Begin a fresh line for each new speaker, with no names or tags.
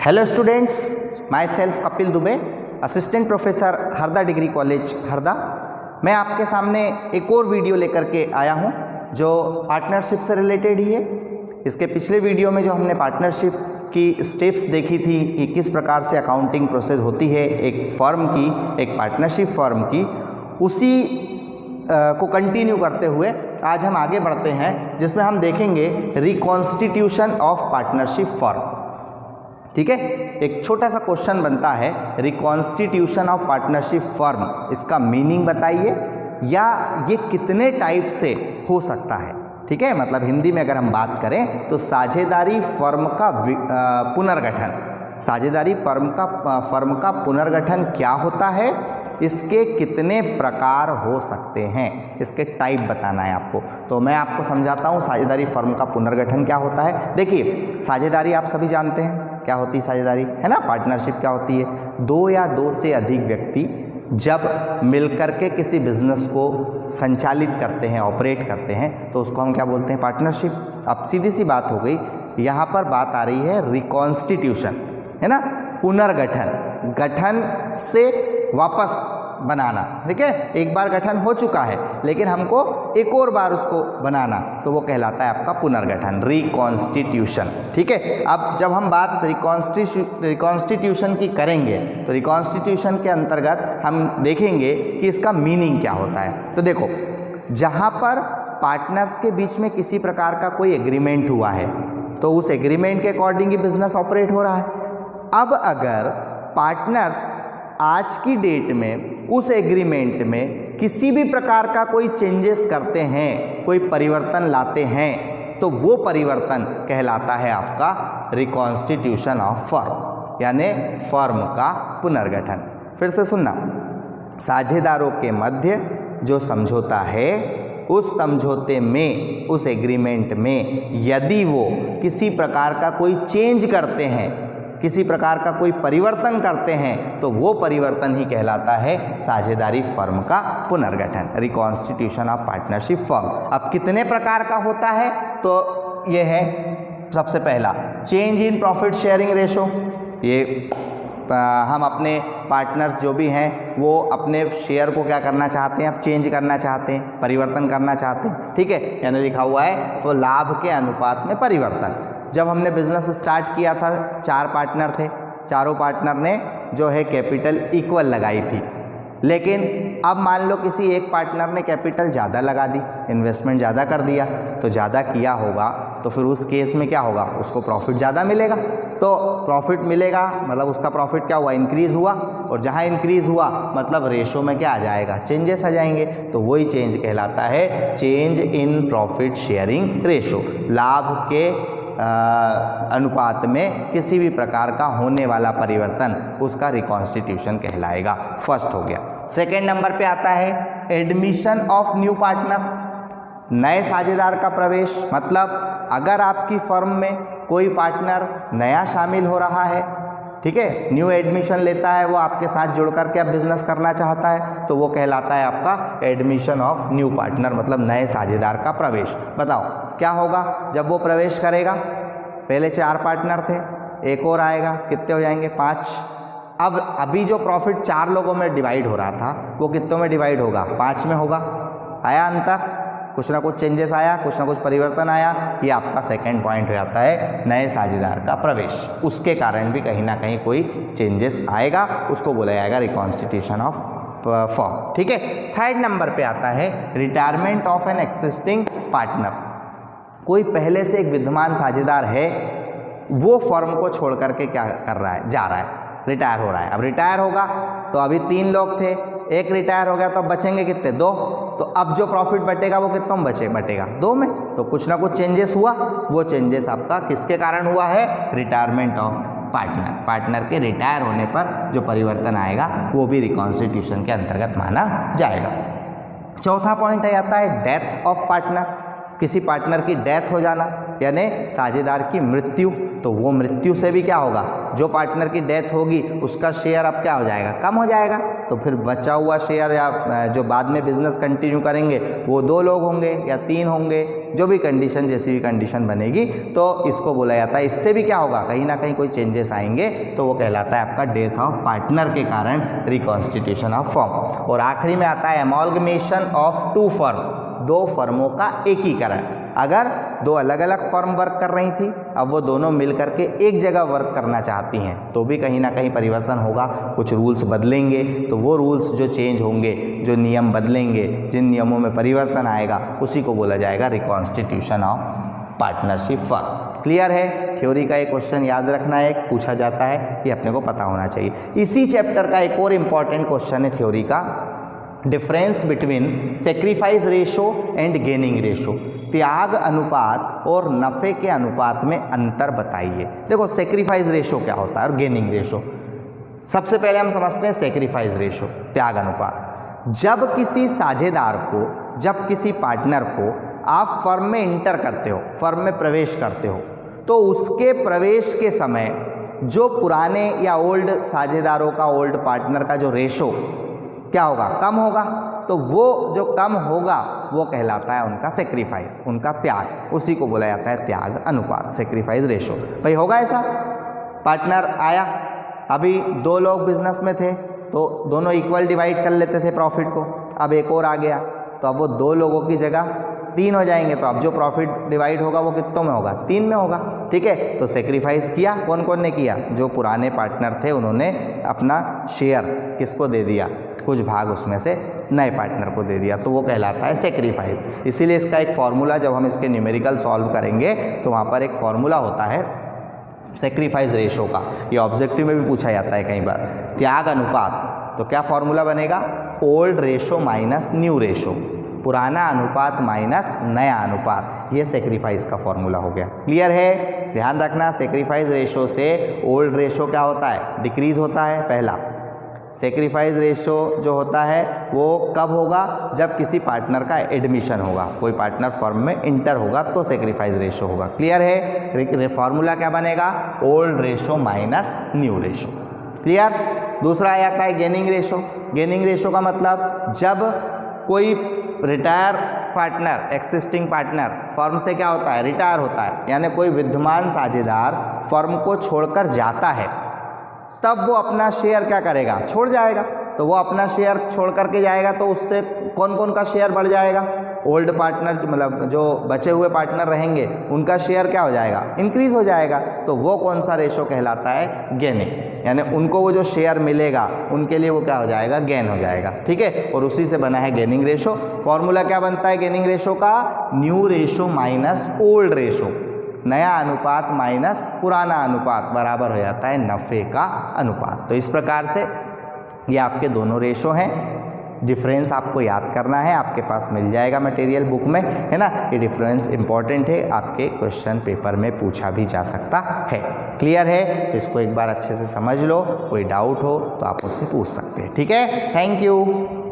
Hello students, my self Kapil Dubey, assistant professor Harda degree college Harda. मैं आपके सामने एक और वीडियो लेकर के आया हूं जो पार्टनरशिप से रिलेटेड ही है। इसके पिछले वीडियो में जो हमने पार्टनरशिप की स्टेप्स देखी थी कि किस प्रकार से अकाउंटिंग प्रोसेस होती है एक फर्म की, एक पार्टनरशिप फर्म की, उसी को कंटिन्यू करते हुए आज हम आगे बढ़ते हैं जिसमें हम देखेंगे रिकॉन्स्टिट्यूशन ऑफ पार्टनरशिप फर्म। ठीक है, एक छोटा सा क्वेश्चन बनता है, रिकॉन्स्टिट्यूशन ऑफ पार्टनरशिप फर्म, इसका मीनिंग बताइए या ये कितने टाइप से हो सकता है। ठीक है, मतलब हिंदी में अगर हम बात करें तो साझेदारी फर्म का पुनर्गठन, साझेदारी फर्म का पुनर्गठन क्या होता है, इसके कितने प्रकार हो सकते हैं, इसके टाइप बताना है आपको। तो मैं आपको समझाता हूँ साझेदारी फर्म का पुनर्गठन क्या होता है। देखिए, साझेदारी आप सभी जानते हैं क्या होती है साझेदारी, है ना। पार्टनरशिप क्या होती है, दो या दो से अधिक व्यक्ति जब मिलकर के किसी बिजनेस को संचालित करते हैं, ऑपरेट करते हैं, तो उसको हम क्या बोलते हैं, पार्टनरशिप। अब सीधी सी बात हो गई, यहाँ पर बात आ रही है रिकॉन्स्टिट्यूशन, है ना, पुनर्गठन, गठन से वापस बनाना। ठीक है, एक बार गठन हो चुका है लेकिन हमको एक और बार उसको बनाना, तो वो कहलाता है आपका पुनर्गठन, रिकॉन्स्टिट्यूशन। ठीक है, अब जब हम बात रिकॉन्स्टिट्यूशन की करेंगे तो रिकॉन्स्टिट्यूशन के अंतर्गत हम देखेंगे कि इसका मीनिंग क्या होता है। तो देखो, जहाँ पर पार्टनर्स के बीच में किसी प्रकार का कोई एग्रीमेंट हुआ है तो उस एग्रीमेंट के अकॉर्डिंग ही बिजनेस ऑपरेट हो रहा है। अब अगर पार्टनर्स आज की डेट में उस एग्रीमेंट में किसी भी प्रकार का कोई चेंजेस करते हैं, कोई परिवर्तन लाते हैं, तो वो परिवर्तन कहलाता है आपका रिकॉन्स्टिट्यूशन ऑफ फर्म, यानी फर्म का पुनर्गठन। फिर से सुनना, साझेदारों के मध्य जो समझौता है, उस समझौते में, उस एग्रीमेंट में यदि वो किसी प्रकार का कोई चेंज करते हैं, किसी प्रकार का कोई परिवर्तन करते हैं, तो वो परिवर्तन ही कहलाता है साझेदारी फर्म का पुनर्गठन, रिकॉन्स्टिट्यूशन ऑफ पार्टनरशिप फर्म। अब कितने प्रकार का होता है, तो ये है सबसे पहला change in profit sharing ratio. ये हम अपने पार्टनर्स जो भी हैं वो अपने शेयर को क्या करना चाहते हैं, अब चेंज करना चाहते हैं, परिवर्तन करना चाहते हैं। ठीक है, यानी लिखा हुआ है तो लाभ के अनुपात में परिवर्तन। जब हमने बिजनेस स्टार्ट किया था, 4 पार्टनर थे, चारों पार्टनर ने जो है कैपिटल इक्वल लगाई थी, लेकिन अब मान लो किसी एक पार्टनर ने कैपिटल ज़्यादा लगा दी, इन्वेस्टमेंट ज़्यादा कर दिया, तो ज़्यादा किया होगा तो फिर उस केस में क्या होगा, उसको प्रॉफिट ज़्यादा मिलेगा। तो प्रॉफिट मिलेगा मतलब उसका प्रॉफिट क्या हुआ, इंक्रीज़ हुआ, और जहाँ इंक्रीज़ हुआ मतलब रेशो में क्या आ जाएगा, चेंजेस आ जाएंगे, तो वही चेंज कहलाता है change in profit sharing ratio. लाभ के अनुपात में किसी भी प्रकार का होने वाला परिवर्तन उसका रिकॉन्स्टिट्यूशन कहलाएगा। फर्स्ट हो गया। सेकेंड नंबर पे आता है एडमिशन ऑफ न्यू पार्टनर, नए साझेदार का प्रवेश। मतलब अगर आपकी फर्म में कोई पार्टनर नया शामिल हो रहा है, ठीक है, न्यू एडमिशन लेता है, वो आपके साथ जुड़ करके अब बिजनेस करना चाहता है, तो वो कहलाता है आपका एडमिशन ऑफ न्यू पार्टनर, मतलब नए साझेदार का प्रवेश। बताओ क्या होगा जब वो प्रवेश करेगा, पहले 4 पार्टनर थे, एक और आएगा, कितने हो जाएंगे, 5। अब अभी जो प्रॉफिट 4 लोगों में डिवाइड हो रहा था वो कितनों में डिवाइड होगा, 5 में होगा। आया अंतर, कुछ ना कुछ चेंजेस आया, कुछ ना कुछ परिवर्तन आया, ये आपका सेकंड पॉइंट हो जाता है नए साझेदार का प्रवेश। उसके कारण भी कहीं ना कहीं कोई चेंजेस आएगा, उसको बोला जाएगा रिकॉन्स्टिट्यूशन ऑफ फर्म। ठीक है, थर्ड नंबर पे आता है retirement of an existing partner. कोई पहले से एक विद्यमान साझेदार है, वो फर्म को छोड़ करके क्या कर रहा है, जा रहा है, रिटायर हो रहा है। अब रिटायर होगा तो अभी 3 लोग थे, एक रिटायर हो गया तो अब बचेंगे कितने, 2। तो अब जो प्रॉफिट बटेगा वो कितनों में बटेगा, 2 में। तो कुछ ना कुछ चेंजेस हुआ, वो चेंजेस आपका किसके कारण हुआ है, रिटायरमेंट ऑफ पार्टनर, पार्टनर के रिटायर होने पर जो परिवर्तन आएगा वो भी रिकॉन्स्टिट्यूशन के अंतर्गत माना जाएगा। चौथा पॉइंट आता है डेथ ऑफ पार्टनर, किसी पार्टनर की डेथ हो जाना, यानी साझेदार की मृत्यु। तो वो मृत्यु से भी क्या होगा, जो पार्टनर की डेथ होगी उसका शेयर अब क्या हो जाएगा, कम हो जाएगा। तो फिर बचा हुआ शेयर या जो बाद में बिजनेस कंटिन्यू करेंगे वो 2 लोग होंगे या 3 होंगे, जो भी कंडीशन, जैसी भी कंडीशन बनेगी, तो इसको बोला जाता है। इससे भी क्या होगा, कहीं ना कहीं कोई चेंजेस आएंगे तो वो कहलाता है आपका डेथ ऑफ पार्टनर के कारण रिकॉन्स्टिट्यूशन ऑफ फर्म। और आखिरी में आता है एमॉल्गमेशन ऑफ 2 फर्म, 2 फर्मों का एकीकरण। अगर 2 अलग अलग फर्म वर्क कर रही थी, अब वो दोनों मिल करके एक जगह वर्क करना चाहती हैं, तो भी कहीं ना कहीं परिवर्तन होगा, कुछ रूल्स बदलेंगे। तो वो रूल्स जो चेंज होंगे, जो नियम बदलेंगे, जिन नियमों में परिवर्तन आएगा, उसी को बोला जाएगा reconstitution of partnership firm. Clear है? थ्योरी का एक क्वेश्चन याद रखना है, पूछा जाता है, ये अपने को पता होना चाहिए। इसी चैप्टर का एक और इम्पॉर्टेंट क्वेश्चन है थ्योरी का, difference between sacrifice ratio and gaining ratio, त्याग अनुपात और नफ़े के अनुपात में अंतर बताइए। देखो सेक्रीफाइस रेशो क्या होता है और गेनिंग रेशो। सबसे पहले हम समझते हैं सेक्रीफाइस रेशो, त्याग अनुपात। जब किसी साझेदार को, जब किसी पार्टनर को आप फर्म में इंटर करते हो, फर्म में प्रवेश करते हो, तो उसके प्रवेश के समय जो पुराने या ओल्ड साझेदारों का, ओल्ड पार्टनर का जो रेशो क्या होगा, कम होगा। तो वो जो कम होगा वो कहलाता है उनका सेक्रीफाइस, उनका त्याग, उसी को बोला जाता है त्याग अनुपात, सेक्रीफाइस रेशो। भाई होगा ऐसा, पार्टनर आया, अभी 2 लोग बिजनेस में थे तो दोनों इक्वल डिवाइड कर लेते थे प्रॉफिट को, अब एक और आ गया तो अब वो 2 लोगों की जगह 3 हो जाएंगे, तो अब जो प्रॉफिट डिवाइड होगा वो कितनों में होगा, 3 में होगा। ठीक है, तो सेक्रीफाइस किया, कौन कौन ने किया, जो पुराने पार्टनर थे उन्होंने अपना शेयर किसको दे दिया, कुछ भाग उसमें से नए पार्टनर को दे दिया, तो वो कहलाता है सेक्रीफाइस। इसीलिए इसका एक फॉर्मूला, जब हम इसके न्यूमेरिकल सॉल्व करेंगे तो वहाँ पर एक फॉर्मूला होता है सेक्रीफाइस रेशो का, ये ऑब्जेक्टिव में भी पूछा जाता है कई बार। त्याग अनुपात, तो क्या फॉर्मूला बनेगा, old ratio minus new ratio, पुराना अनुपात माइनस नया अनुपात, ये सेक्रीफाइस का फॉर्मूला हो गया। क्लियर है? ध्यान रखना, सेक्रीफाइस रेशो से ओल्ड रेशो क्या होता है, डिक्रीज होता है। पहला सेक्रीफाइस रेशो जो होता है वो कब होगा, जब किसी पार्टनर का एडमिशन होगा, कोई पार्टनर फर्म में इंटर होगा तो सेक्रीफाइस रेशो होगा। क्लियर है? फॉर्मूला क्या बनेगा, old ratio minus new ratio. Clear? दूसरा आता है गेनिंग रेशो। गेनिंग रेशो का मतलब जब कोई retire partner, existing partner firm से क्या होता है, रिटायर होता है, यानी कोई विद्यमान साझेदार फर्म को छोड़कर जाता है, तब वो अपना शेयर क्या करेगा, छोड़ जाएगा। तो वो अपना शेयर छोड़ करके जाएगा तो उससे कौन कौन का शेयर बढ़ जाएगा, ओल्ड पार्टनर, मतलब जो बचे हुए पार्टनर रहेंगे उनका शेयर क्या हो जाएगा, इंक्रीज हो जाएगा। तो वो कौन सा रेशो कहलाता है, गेनिंग, यानी उनको वो जो शेयर मिलेगा उनके लिए वो क्या हो जाएगा, गेन हो जाएगा। ठीक है, और उसी से बना है गेनिंग रेशो। फॉर्मूला क्या बनता है गेनिंग रेशो का, new ratio minus old ratio, नया अनुपात माइनस पुराना अनुपात बराबर हो जाता है नफ़े का अनुपात। तो इस प्रकार से ये आपके दोनों रेशो हैं। डिफरेंस आपको याद करना है, आपके पास मिल जाएगा मटेरियल बुक में, है ना। ये डिफरेंस इंपॉर्टेंट है, आपके क्वेश्चन पेपर में पूछा भी जा सकता है। क्लियर है? तो इसको एक बार अच्छे से समझ लो, कोई डाउट हो तो आप उससे पूछ सकते हैं। ठीक है, थैंक यू।